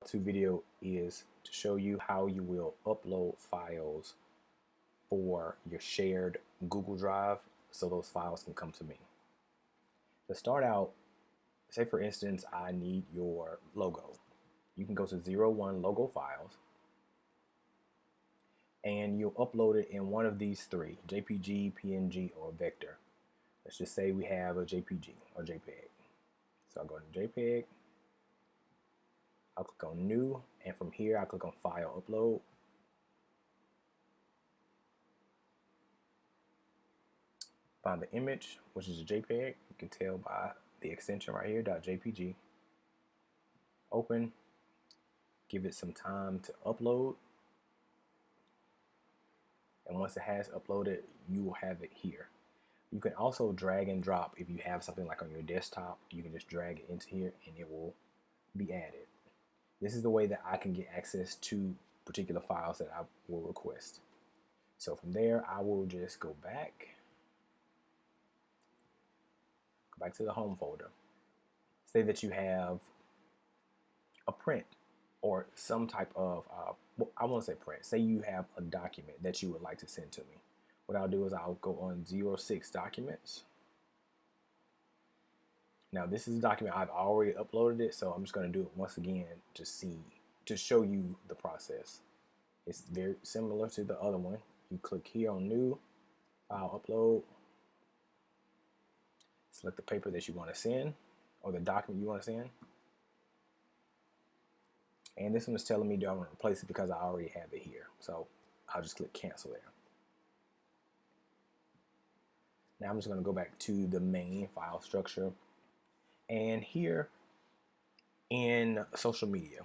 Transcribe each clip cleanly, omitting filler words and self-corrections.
Video is to show you how you will upload files for your shared Google Drive so those files can come to me. To start out, say for instance, I need your logo. You can go to 01 logo files and you'll upload it in one of these three, JPG, PNG, or vector. Let's just say we have a JPG or JPEG. So I'll go to JPEG. I'll click on new, and from here I'll click on file upload. Find the image, which is a JPEG. You can tell by the extension right here, .jpg. Open, give it some time to upload. And once it has uploaded, you will have it here. You can also drag and drop. If you have something like on your desktop, you can just drag it into here and it will be added. This is the way that I can get access to particular files that I will request. So from there, I will just go back to the home folder. Say that you have a print or some type of, I won't say print, say you have a document that you would like to send to me. What I'll do is I'll go on 06 documents. Now this is a document I've already uploaded it, so I'm just going to do it once again to show you the process. It's very similar to the other one. You click here on new, file upload, select the paper that you want to send or the document you want to send. And this one is telling me do I want to replace it because I already have it here. So I'll just click cancel there. Now I'm just going to go back to the main file structure. And here in social media,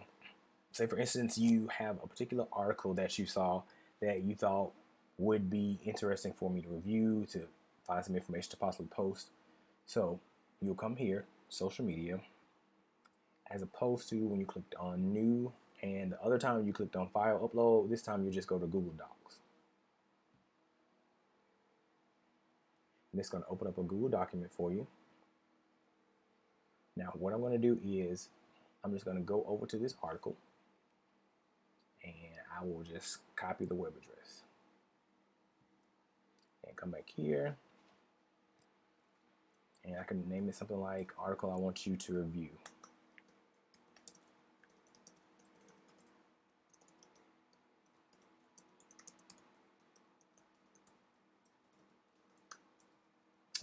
say for instance, you have a particular article that you saw that you thought would be interesting for me to review, to find some information to possibly post. So you'll come here, social media, as opposed to when you clicked on new, and the other time you clicked on file upload, this time you just go to Google Docs. And it's going to open up a Google document for you. Now what I'm going to do is I'm just going to go over to this article and I will just copy the web address and come back here. And I can name it something like article I want you to review.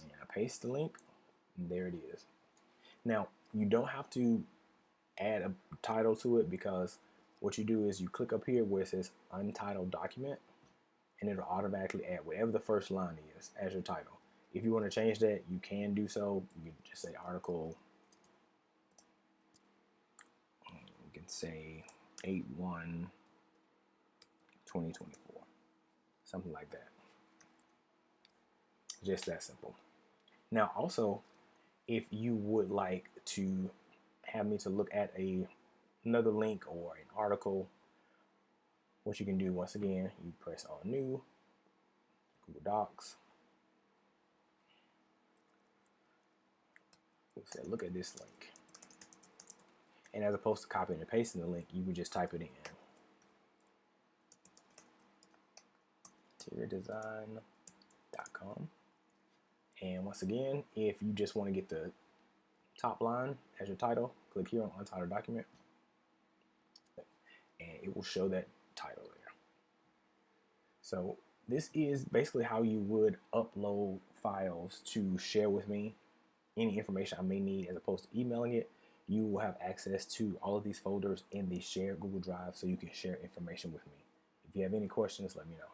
And I paste the link, and there it is. Now, you don't have to add a title to it because what you do is you click up here where it says untitled document, and it'll automatically add whatever the first line is as your title. If you want to change that, you can do so. You can just say article, you can say 8/1/2024, something like that. Just that simple. Now also, if you would like to have me to look at another link or an article, what you can do, once again, you press on new, Google Docs. We'll say, look at this link. And as opposed to copying and pasting the link, you would just type it in. interiordesign.com. And once again, if you just want to get the top line as your title, click here on untitled document, and it will show that title there. So this is basically how you would upload files to share with me any information I may need. As opposed to emailing it, you will have access to all of these folders in the shared Google Drive so you can share information with me. If you have any questions, let me know.